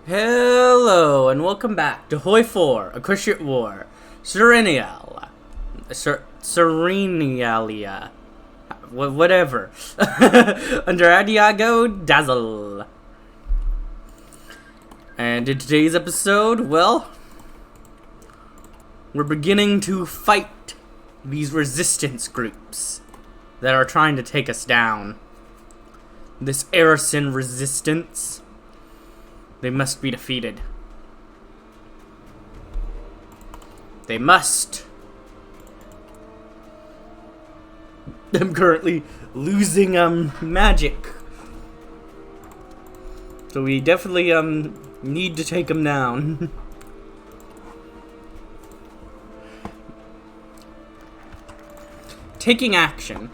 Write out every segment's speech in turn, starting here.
Hello, and welcome back to Hoi 4, Equestria War, Sirenalia, Sirenalia, whatever, under Adiago Dazzle. And in today's episode, well, we're beginning to fight these resistance groups that are trying to take us down. This Arison resistance. They must be defeated. They must. I'm currently losing magic. So we definitely need to take them down. Taking action.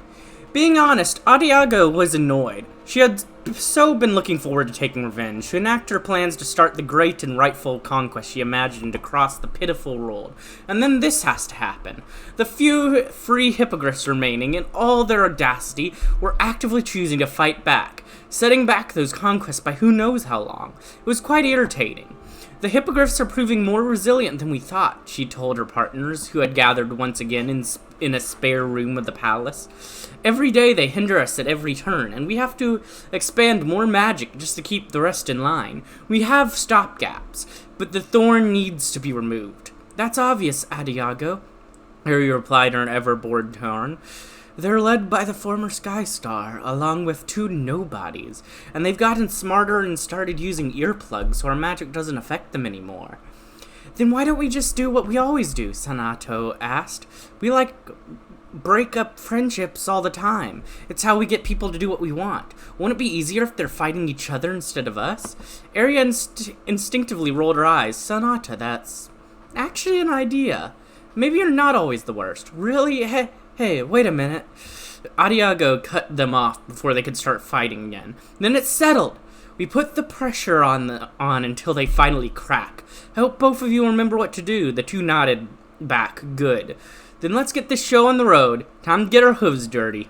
Being honest, Adiago was annoyed. She had so been looking forward to taking revenge, to enact her plans to start the great and rightful conquest she imagined across the pitiful world. And then this has to happen. The few free hippogriffs remaining, in all their audacity, were actively choosing to fight back, setting back those conquests by who knows how long. It was quite irritating. The hippogriffs are proving more resilient than we thought, she told her partners, who had gathered once again in a spare room of the palace. Every day they hinder us at every turn, and we have to expand more magic just to keep the rest in line. We have stopgaps, but the thorn needs to be removed. That's obvious, Adiago, Harry replied in an ever-bored tone. They're led by the former Sky Star, along with two nobodies, and they've gotten smarter and started using earplugs so our magic doesn't affect them anymore. Then why don't we just do what we always do, Sanato asked. We break up friendships all the time. It's how we get people to do what we want. Won't it be easier if they're fighting each other instead of us? Arya instinctively rolled her eyes. Sanata, that's actually an idea. Maybe you're not always the worst. Really? Hey, wait a minute. Adiago cut them off before they could start fighting again. Then it's settled. We put the pressure on until they finally crack. I hope both of you remember what to do. The two nodded back. Good. Then let's get this show on the road. Time to get our hooves dirty.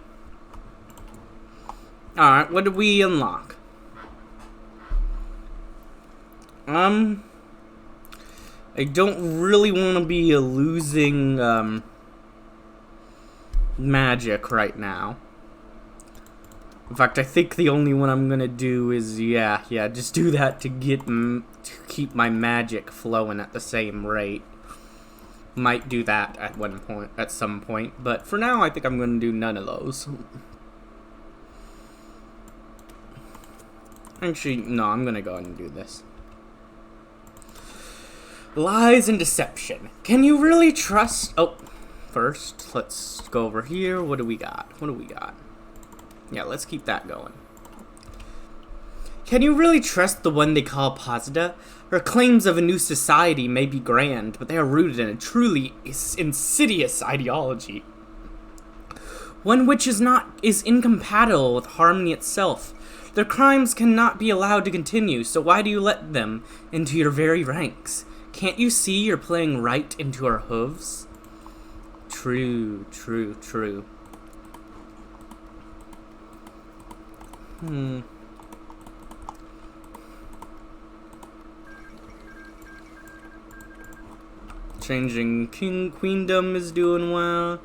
Alright, what did we unlock? I don't really want to be losing, magic right now. In fact, I think the only one I'm gonna do is, yeah, just do that to keep my magic flowing at the same rate. Might do that at some point, but for now, I think I'm gonna do none of those. Actually, no, I'm gonna go ahead and do this. Lies and deception. Can you really trust? Oh, first, let's go over here. What do we got? Yeah, let's keep that going. Can you really trust the one they call Posita? Her claims of a new society may be grand, but they are rooted in a truly insidious ideology. One which is incompatible with harmony itself. Their crimes cannot be allowed to continue, so why do you let them into your very ranks? Can't you see you're playing right into our hooves? True. Changing Queendom is doing well.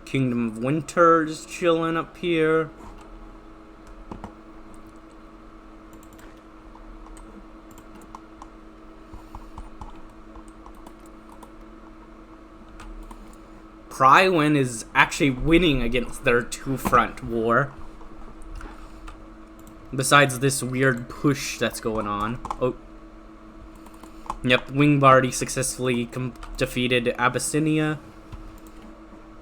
Kingdom of Winter is chilling up here. Prywin is actually winning against their two-front war. Besides this weird push that's going on. Oh. Yep, Wingbardy successfully defeated Abyssinia.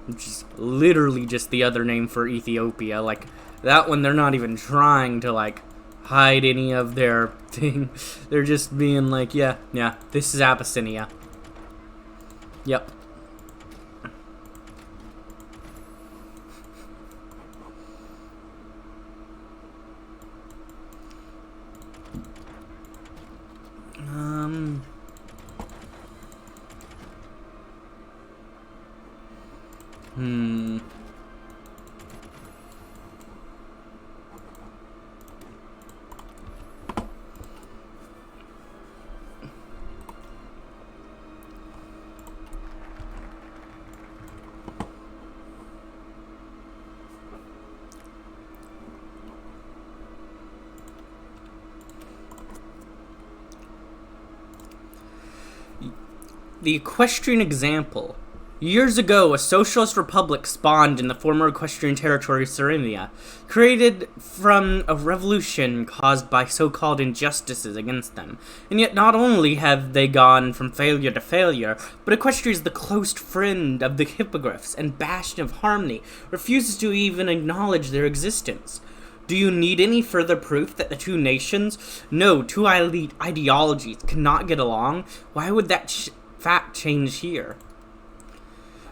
Which is literally just the other name for Ethiopia. Like, that one, they're not even trying to, hide any of their thing. They're just being like, yeah, this is Abyssinia. Yep. The Equestrian example. Years ago, a socialist republic spawned in the former Equestrian territory of Sirenalia, created from a revolution caused by so-called injustices against them. And yet not only have they gone from failure to failure, but Equestria is the close friend of the Hippogriffs and bastion of harmony, refuses to even acknowledge their existence. Do you need any further proof that the two nations, no, two elite ideologies, cannot get along? Why would that fact change here?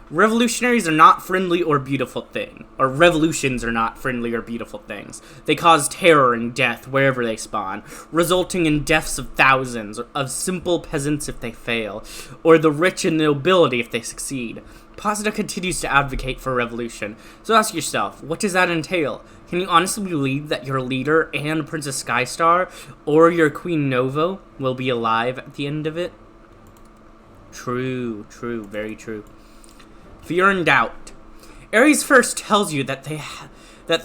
Revolutionaries are not friendly or beautiful things. Or revolutions are not friendly or beautiful things. They cause terror and death wherever they spawn, resulting in deaths of thousands, of simple peasants if they fail, or the rich and nobility if they succeed. Posita continues to advocate for revolution. So ask yourself, what does that entail? Can you honestly believe that your leader and Princess Skystar, or your Queen Novo, will be alive at the end of it? True, very true. Fear and doubt. Ares first tells you that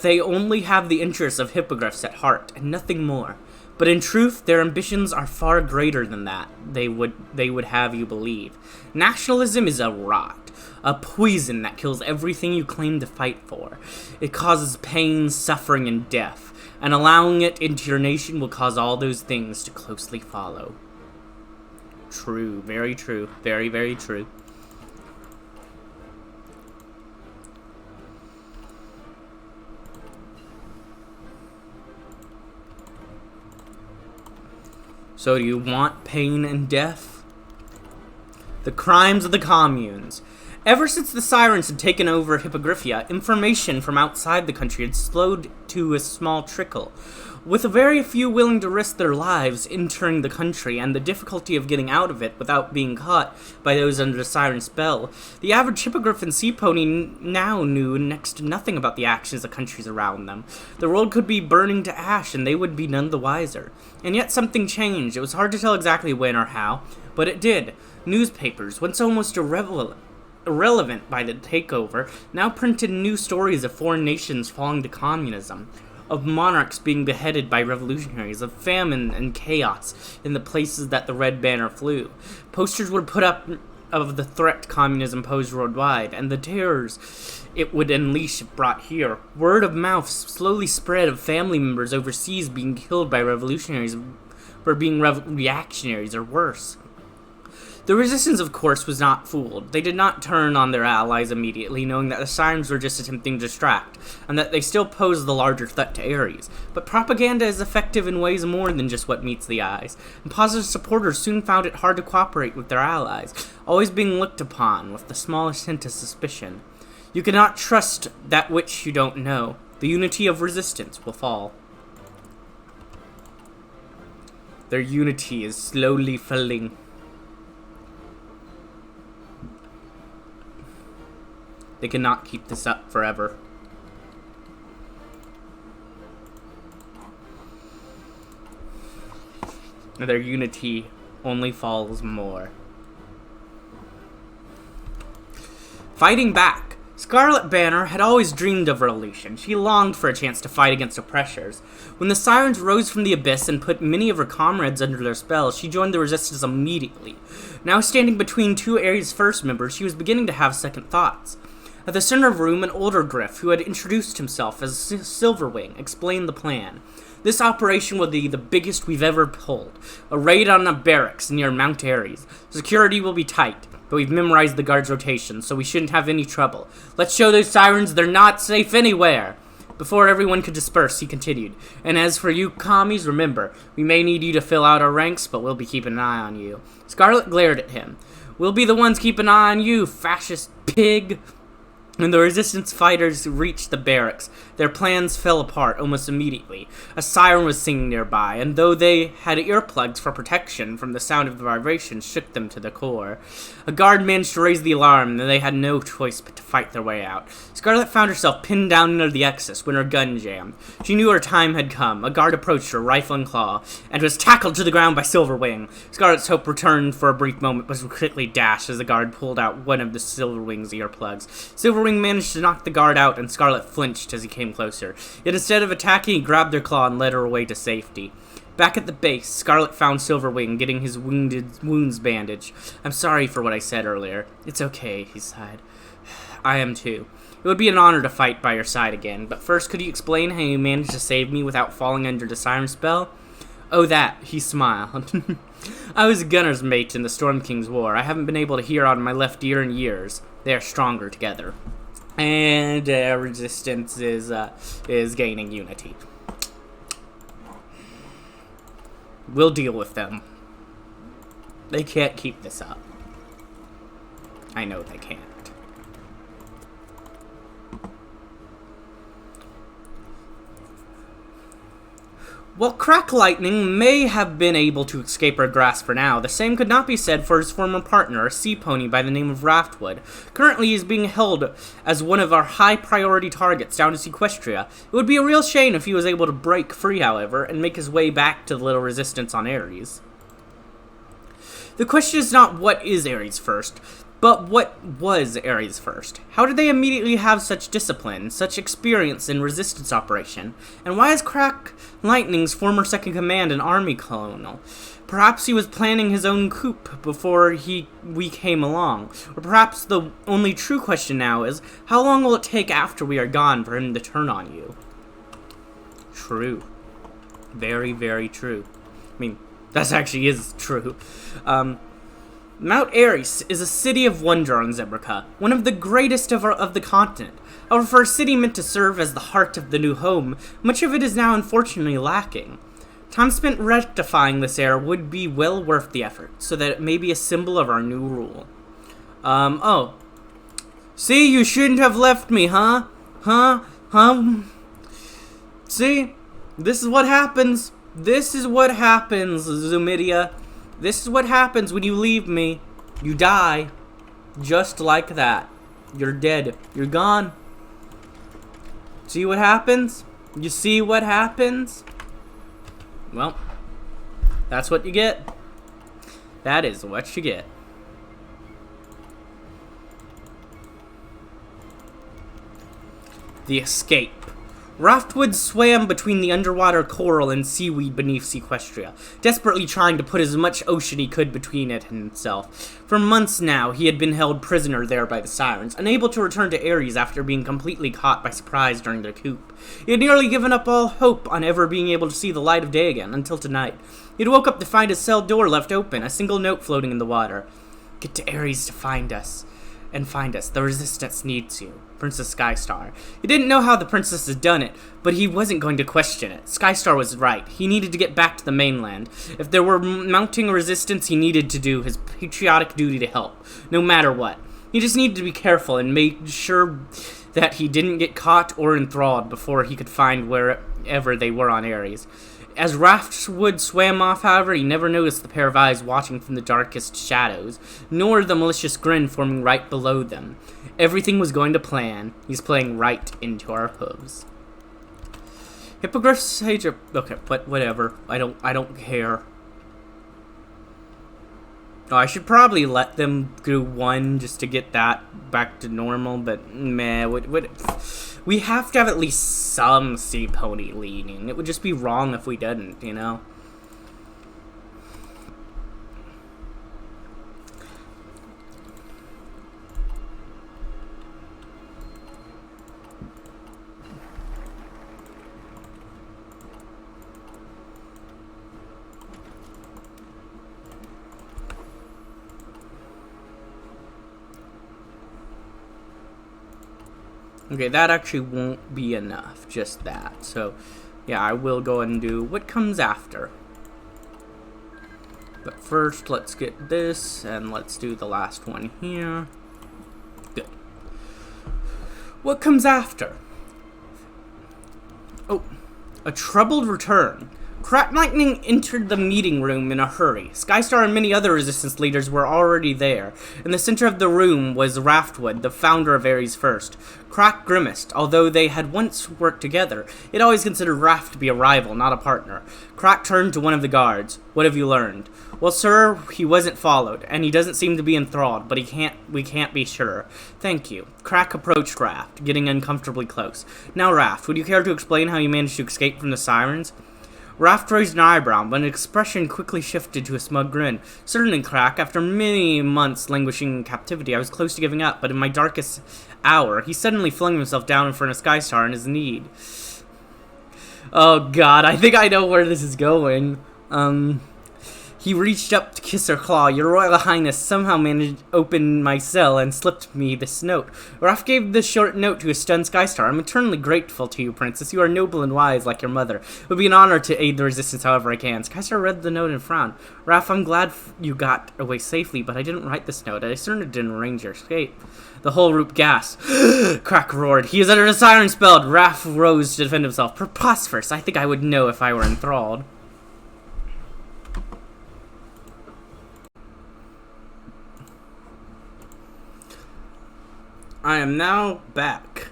they only have the interests of hippogriffs at heart and nothing more. But in truth, their ambitions are far greater than that. They would have you believe. Nationalism is a rot, a poison that kills everything you claim to fight for. It causes pain, suffering, and death, and allowing it into your nation will cause all those things to closely follow. True, very true, very, very true. So do you want pain and death? The crimes of the communes. Ever since the Sirens had taken over Hippogriffia, information from outside the country had slowed to a small trickle. With a very few willing to risk their lives entering the country and the difficulty of getting out of it without being caught by those under the Siren spell, the average hippogriff and sea pony now knew next to nothing about the actions of countries around them. The world could be burning to ash and they would be none the wiser. And yet something changed. It was hard to tell exactly when or how, but it did. Newspapers, once almost irrelevant by the takeover, now printed new stories of foreign nations falling to communism, of monarchs being beheaded by revolutionaries, of famine and chaos in the places that the Red Banner flew. Posters were put up of the threat communism posed worldwide, and the terrors it would unleash if brought here. Word of mouth slowly spread of family members overseas being killed by revolutionaries for being reactionaries or worse. The resistance, of course, was not fooled. They did not turn on their allies immediately, knowing that the Sirens were just attempting to distract, and that they still posed the larger threat to Ares. But propaganda is effective in ways more than just what meets the eyes, and positive supporters soon found it hard to cooperate with their allies, always being looked upon with the smallest hint of suspicion. You cannot trust that which you don't know. The unity of resistance will fall. Their unity is slowly failing. They cannot keep this up forever. Their unity only falls more. Fighting back. Scarlet Banner had always dreamed of revolution. She longed for a chance to fight against oppressors. When the Sirens rose from the abyss and put many of her comrades under their spell, she joined the resistance immediately. Now standing between two Ares First members, she was beginning to have second thoughts. At the center of the room, an older griff, who had introduced himself as Silverwing, explained the plan. This operation will be the biggest we've ever pulled. A raid on a barracks near Mount Ares. Security will be tight, but we've memorized the guards' rotation, so we shouldn't have any trouble. Let's show those Sirens they're not safe anywhere. Before everyone could disperse, he continued. And as for you commies, remember, we may need you to fill out our ranks, but we'll be keeping an eye on you. Scarlet glared at him. We'll be the ones keeping an eye on you, fascist pig. When the resistance fighters reached the barracks, their plans fell apart almost immediately. A siren was singing nearby, and though they had earplugs for protection from the sound of the vibration, shook them to the core. A guard managed to raise the alarm, and they had no choice but to fight their way out. Scarlet found herself pinned down under the Exus when her gun jammed. She knew her time had come. A guard approached her, rifle and claw, and was tackled to the ground by Silverwing. Scarlet's hope returned for a brief moment, but was quickly dashed as the guard pulled out one of the Silverwing's earplugs. Silverwing managed to knock the guard out, and Scarlet flinched as he came closer. Yet instead of attacking, he grabbed her claw and led her away to safety. Back at the base, Scarlet found Silverwing getting his wounds bandaged. I'm sorry for what I said earlier. It's okay, he sighed. I am too. It would be an honor to fight by your side again, but first could you explain how you managed to save me without falling under the Siren spell? Oh, that, he smiled. I was a gunner's mate in the Storm King's War. I haven't been able to hear out of my left ear in years. They are stronger together. And resistance is gaining unity. We'll deal with them. They can't keep this up. I know they can't. While Crack Lightning may have been able to escape our grasp for now, the same could not be said for his former partner, a sea pony by the name of Raftwood. Currently, he is being held as one of our high-priority targets down to Equestria. It would be a real shame if he was able to break free, however, and make his way back to the Little Resistance on Ares. The question is not what is Ares first, but what was Ares first? How did they immediately have such discipline, such experience in resistance operation? And why is Crack Lightning's former second command an army colonel? Perhaps he was planning his own coup before we came along. Or perhaps the only true question now is, how long will it take after we are gone for him to turn on you? True. Very, very true. I mean, that actually is true. Mount Ares is a city of wonder on Zebrica, one of the greatest of the continent. However, for a city meant to serve as the heart of the new home, much of it is now unfortunately lacking. Time spent rectifying this error would be well worth the effort, so that it may be a symbol of our new rule. Oh. See, you shouldn't have left me, huh? See? This is what happens. This is what happens, Zumidia. This is what happens when you leave me. You die. Just like that. You're dead. You're gone. See what happens? You see what happens? Well, that's what you get. That is what you get. The escape. Raftwood swam between the underwater coral and seaweed beneath Equestria, desperately trying to put as much ocean he could between it and himself. For months now, he had been held prisoner there by the Sirens, unable to return to Ares after being completely caught by surprise during their coup. He had nearly given up all hope on ever being able to see the light of day again, until tonight. He had woke up to find his cell door left open, a single note floating in the water. Get to Ares to find us. And find us. The Resistance needs you. Princess Skystar. He didn't know how the princess had done it, but he wasn't going to question it. Skystar was right. He needed to get back to the mainland. If there were mounting resistance, he needed to do his patriotic duty to help, no matter what. He just needed to be careful and make sure that he didn't get caught or enthralled before he could find wherever they were on Ares. As Raftwood swam off, however, he never noticed the pair of eyes watching from the darkest shadows, nor the malicious grin forming right below them. Everything was going to plan. He's playing right into our hooves. Hippogriff Sage. Okay, but whatever. I don't care. Oh, I should probably let them do one just to get that back to normal, but meh, we have to have at least some sea pony leaning. It would just be wrong if we didn't, you know? Okay, that actually won't be enough, just that. So, yeah, I will go and do what comes after. But first, let's get this, and let's do the last one here. Good. What comes after? Oh, a troubled return. Crack Lightning entered the meeting room in a hurry. Skystar and many other resistance leaders were already there. In the center of the room was Raftwood, the founder of Ares First. Crack grimaced. Although they had once worked together, it always considered Raft to be a rival, not a partner. Crack turned to one of the guards. What have you learned? Well, sir, he wasn't followed, and he doesn't seem to be enthralled, but we can't be sure. Thank you. Crack approached Raft, getting uncomfortably close. Now, Raft, would you care to explain how you managed to escape from the Sirens? Raft raised an eyebrow, but an expression quickly shifted to a smug grin. Certainly, Crack, after many months languishing in captivity, I was close to giving up, but in my darkest hour, he suddenly flung himself down in front of Skystar in his need. Oh god, I think I know where this is going. He reached up to kiss her claw. Your Royal Highness somehow managed to open my cell and slipped me this note. Raph gave the short note to a stunned Skystar. I'm eternally grateful to you, Princess. You are noble and wise like your mother. It would be an honor to aid the resistance however I can. Skystar read the note and frowned. Raph, I'm glad you got away safely, but I didn't write this note. I certainly didn't arrange your escape. The whole group gasped. Crack roared. He is under a siren spell. Raph rose to defend himself. Preposterous. I think I would know if I were enthralled. I am now back.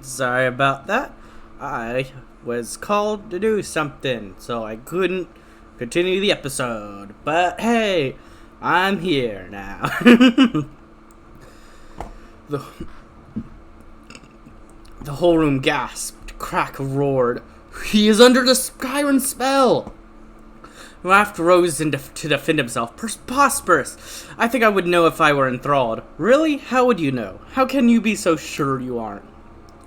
Sorry about that. I was called to do something, so I couldn't continue the episode. But hey, I'm here now. The whole room gasped. Crack roared. He is under the siren spell. Raft rose to defend himself. Preposterous! I think I would know if I were enthralled. Really? How would you know? How can you be so sure you aren't?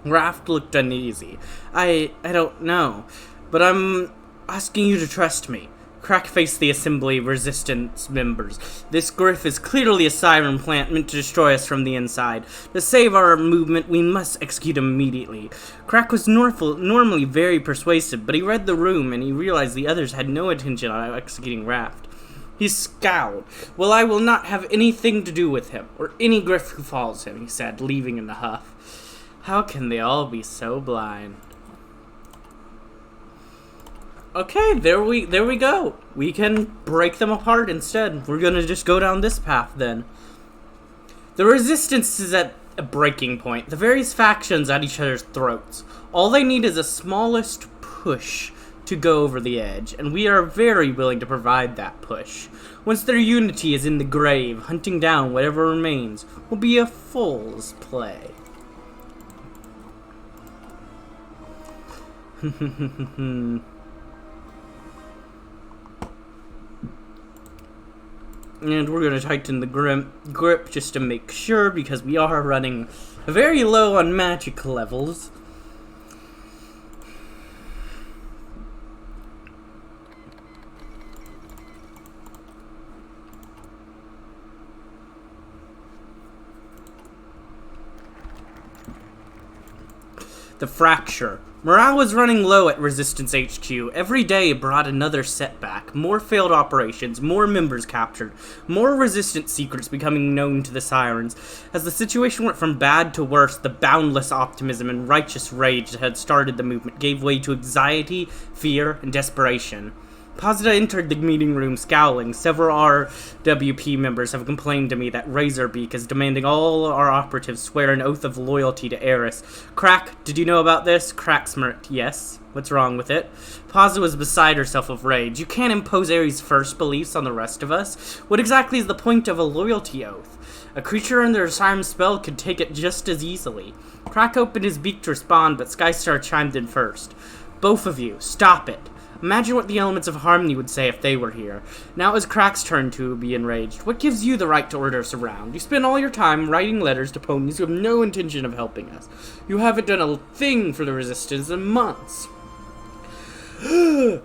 Raft looked uneasy. I don't know. But I'm asking you to trust me. Crack faced the assembly resistance members. This griff is clearly a siren plant meant to destroy us from the inside. To save our movement, we must execute him immediately. Crack was normally very persuasive, but he read the room and he realized the others had no intention on executing Raft. He scowled. Well, I will not have anything to do with him, or any griff who follows him, he said, leaving in a huff. How can they all be so blind? Okay, there we go. We can break them apart instead. We're gonna just go down this path then. The resistance is at a breaking point. The various factions at each other's throats. All they need is the smallest push to go over the edge, and we are very willing to provide that push. Once their unity is in the grave, hunting down whatever remains will be a fool's play. And we're going to tighten the grip just to make sure, because we are running very low on magic levels. The fracture. Morale was running low at Resistance HQ. Every day brought another setback. More failed operations, more members captured, more Resistance secrets becoming known to the Sirens. As the situation went from bad to worse, the boundless optimism and righteous rage that had started the movement gave way to anxiety, fear, and desperation. Posita entered the meeting room scowling. Several RWP members have complained to me that Razorbeak is demanding all our operatives swear an oath of loyalty to Eris. Crack, did you know about this? Crack smirked. Yes. What's wrong with it? Posita was beside herself with rage. You can't impose Ares' first beliefs on the rest of us. What exactly is the point of a loyalty oath? A creature under a siren spell could take it just as easily. Crack opened his beak to respond, but Skystar chimed in first. Both of you, stop it. Imagine what the elements of harmony would say if they were here. Now it was Crack's turn to be enraged. What gives you the right to order us around? You spend all your time writing letters to ponies who have no intention of helping us. You haven't done a thing for the Resistance in months.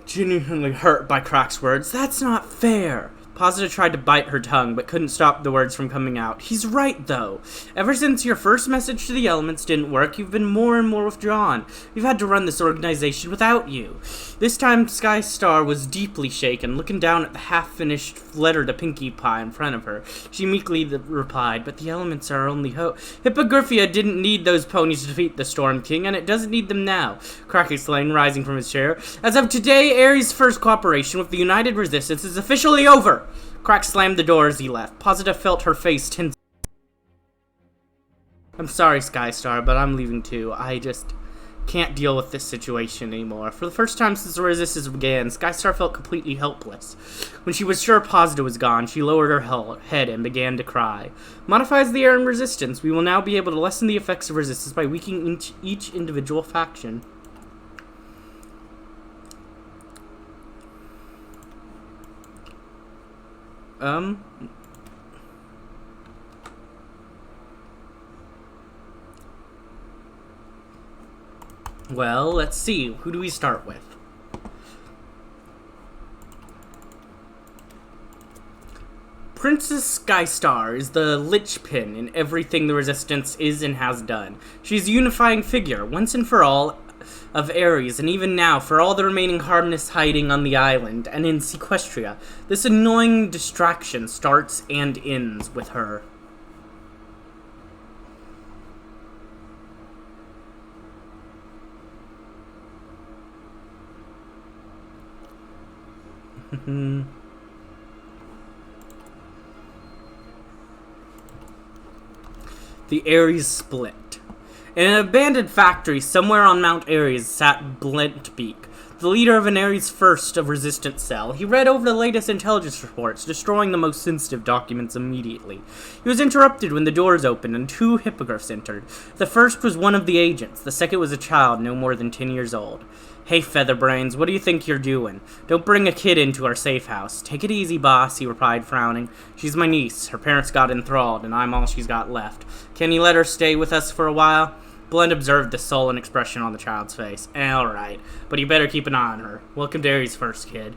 Genuinely hurt by Crack's words. That's not fair. Posita tried to bite her tongue, but couldn't stop the words from coming out. He's right, though. Ever since your first message to the elements didn't work, you've been more and more withdrawn. We've had to run this organization without you. This time, Skystar was deeply shaken, looking down at the half-finished letter to Pinkie Pie in front of her. She meekly replied, but the elements are our only hope. Hippogriffia didn't need those ponies to defeat the Storm King, and it doesn't need them now. Crack exclaimed, rising from his chair. As of today, Ares' first cooperation with the United Resistance is officially over. Crack slammed the door as he left. Posita felt her face tense. I'm sorry, Skystar, but I'm leaving too. I just can't deal with this situation anymore. For the first time since the Resistance began, Skystar felt completely helpless. When she was sure Posita was gone, she lowered her head and began to cry. Modifies the air in Resistance. We will now be able to lessen the effects of Resistance by weakening each individual faction. Um... Well, let's see. Who do we start with? Princess Skystar is the linchpin in everything the Resistance is and has done. She's a unifying figure, once and for all, of Ares, and even now, for all the remaining harmless hiding on the island and in Equestria, this annoying distraction starts and ends with her. The Ares split. In an abandoned factory somewhere on Mount Ares sat Blentbeak, the leader of an Ares First of Resistance cell. He read over the latest intelligence reports, destroying the most sensitive documents immediately. He was interrupted when the doors opened and two hippogriffs entered. The first was one of the agents, the second was a child no more than 10 years old. Hey, Featherbrains, what do you think you're doing? Don't bring a kid into our safe house. Take it easy, boss, he replied, frowning. She's my niece. Her parents got enthralled, and I'm all she's got left. Can you let her stay with us for a while? Blend observed the sullen expression on the child's face. Alright, but you better keep an eye on her. Welcome to Ares First, kid.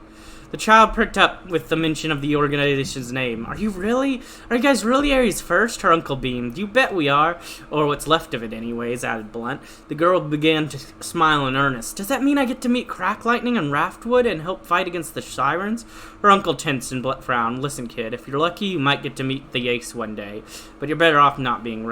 The child pricked up with the mention of the organization's name. Are you guys really Ares First? Her uncle beamed. You bet we are. Or what's left of it anyways, added Blunt. The girl began to smile in earnest. Does that mean I get to meet Crack Lightning and Raftwood and help fight against the Sirens? Her uncle tensed and Blunt frowned. Listen, kid, if you're lucky, you might get to meet the Ace one day. But you're better off not meeting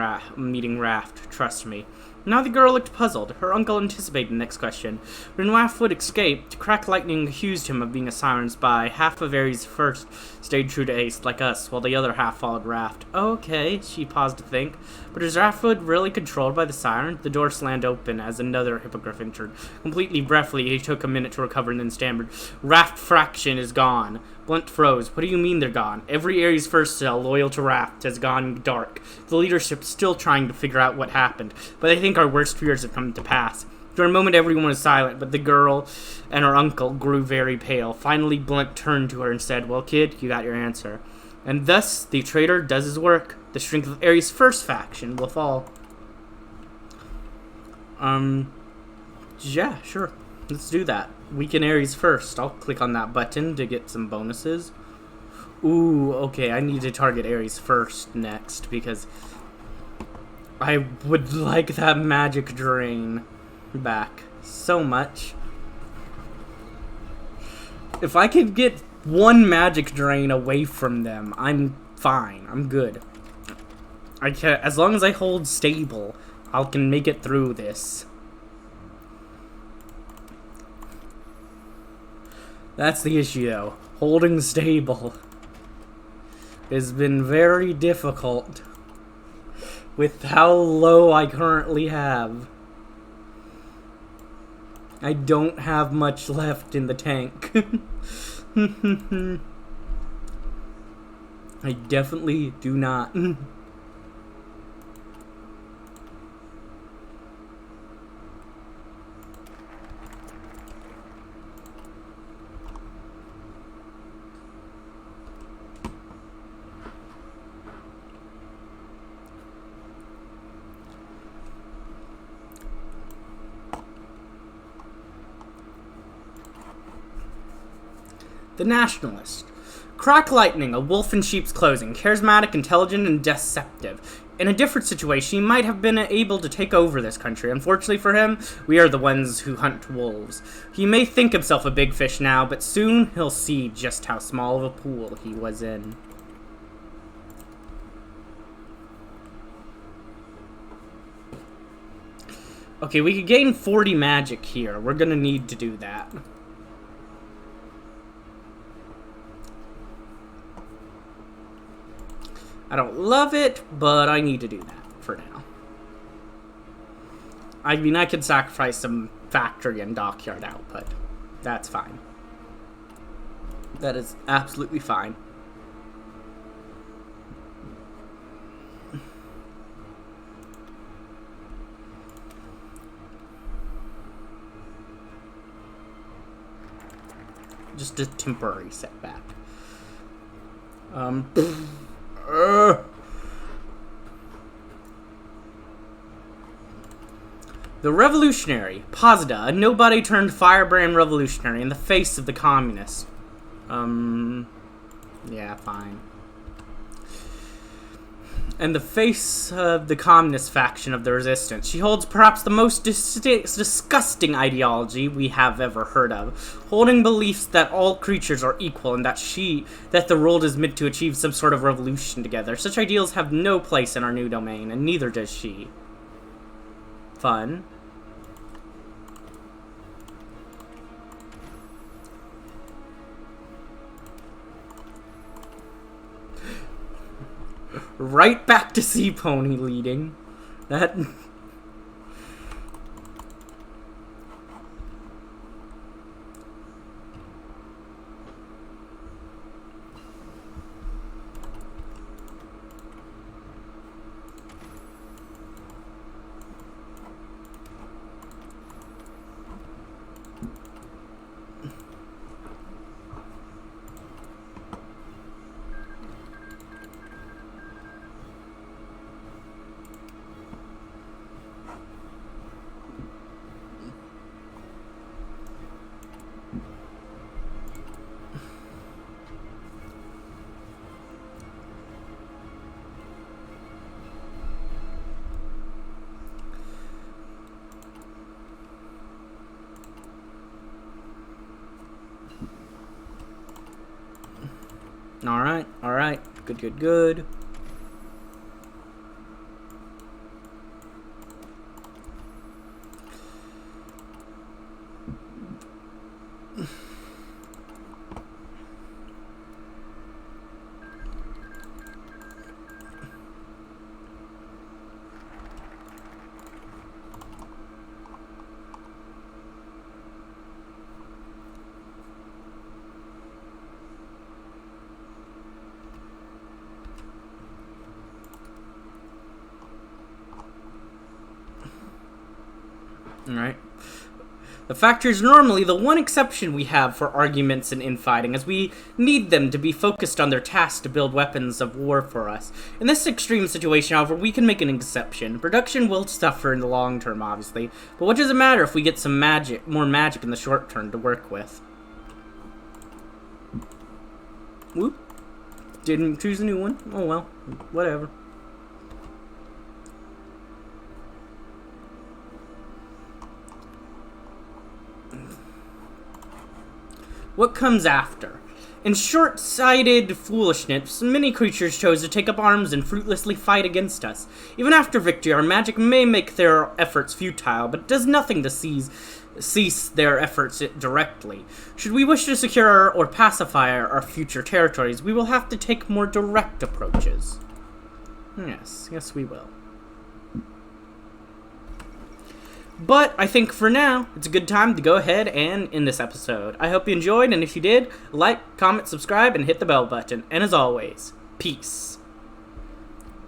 Raft. Trust me. Now the girl looked puzzled. Her uncle anticipated the next question. When Raftwood escaped, Crack Lightning accused him of being a Siren spy. Half of Ares First stayed true to Ace, like us, while the other half followed Raft. Okay, she paused to think. But is Raftwood really controlled by the Siren? The door slammed open as another hippogriff entered. Completely breathlessly, he took a minute to recover and then stammered, Raft Fraction is gone. Blunt froze. What do you mean they're gone? Every Ares First cell loyal to Raft has gone dark. The leadership's still trying to figure out what happened, but I think our worst fears have come to pass. For a moment everyone was silent, but the girl and her uncle grew very pale. Finally Blunt turned to her and said, Well, kid, you got your answer. And thus the traitor does his work. The strength of Ares First faction will fall. Yeah, sure. Let's do that. Weaken Ares First. I'll click on that button to get some bonuses. Ooh, okay, I need to target Ares First next because I would like that magic drain back so much. If I could get one magic drain away from them, I'm fine. I'm good. As long as I hold stable, I can make it through this. That's the issue, though. Holding stable has been very difficult with how low I currently have. I don't have much left in the tank. I definitely do not. The Nationalist. Crack Lightning, a wolf in sheep's clothing, charismatic, intelligent, and deceptive. In a different situation, he might have been able to take over this country. Unfortunately for him, we are the ones who hunt wolves. He may think himself a big fish now, but soon he'll see just how small of a pool he was in. Okay, we could gain 40 magic here. We're gonna need to do that. I don't love it, but I need to do that for now. I mean, I could sacrifice some factory and dockyard output. That's fine. That is absolutely fine. Just a temporary setback. The revolutionary, Posita, a nobody turned firebrand revolutionary in the face of the communists. Yeah, fine. In the face of the communist faction of the resistance, she holds perhaps the most disgusting ideology we have ever heard of, holding beliefs that all creatures are equal and that the world is meant to achieve some sort of revolution together. Such ideals have no place in our new domain, and neither does she. Fun. Right back to Sea Pony leading. That... Alright. Good. Alright. The factor is normally the one exception we have for arguments and infighting, as we need them to be focused on their task to build weapons of war for us. In this extreme situation, however, we can make an exception. Production will suffer in the long term, obviously, but what does it matter if we get some more magic in the short term to work with? Whoop. Didn't choose a new one. Oh well, whatever. What comes after? In short-sighted foolishness, many creatures chose to take up arms and fruitlessly fight against us. Even after victory, our magic may make their efforts futile, but it does nothing to cease their efforts directly. Should we wish to secure or pacify our future territories, we will have to take more direct approaches. Yes, we will. But I think for now, it's a good time to go ahead and end this episode. I hope you enjoyed, and if you did, like, comment, subscribe, and hit the bell button. And as always, peace.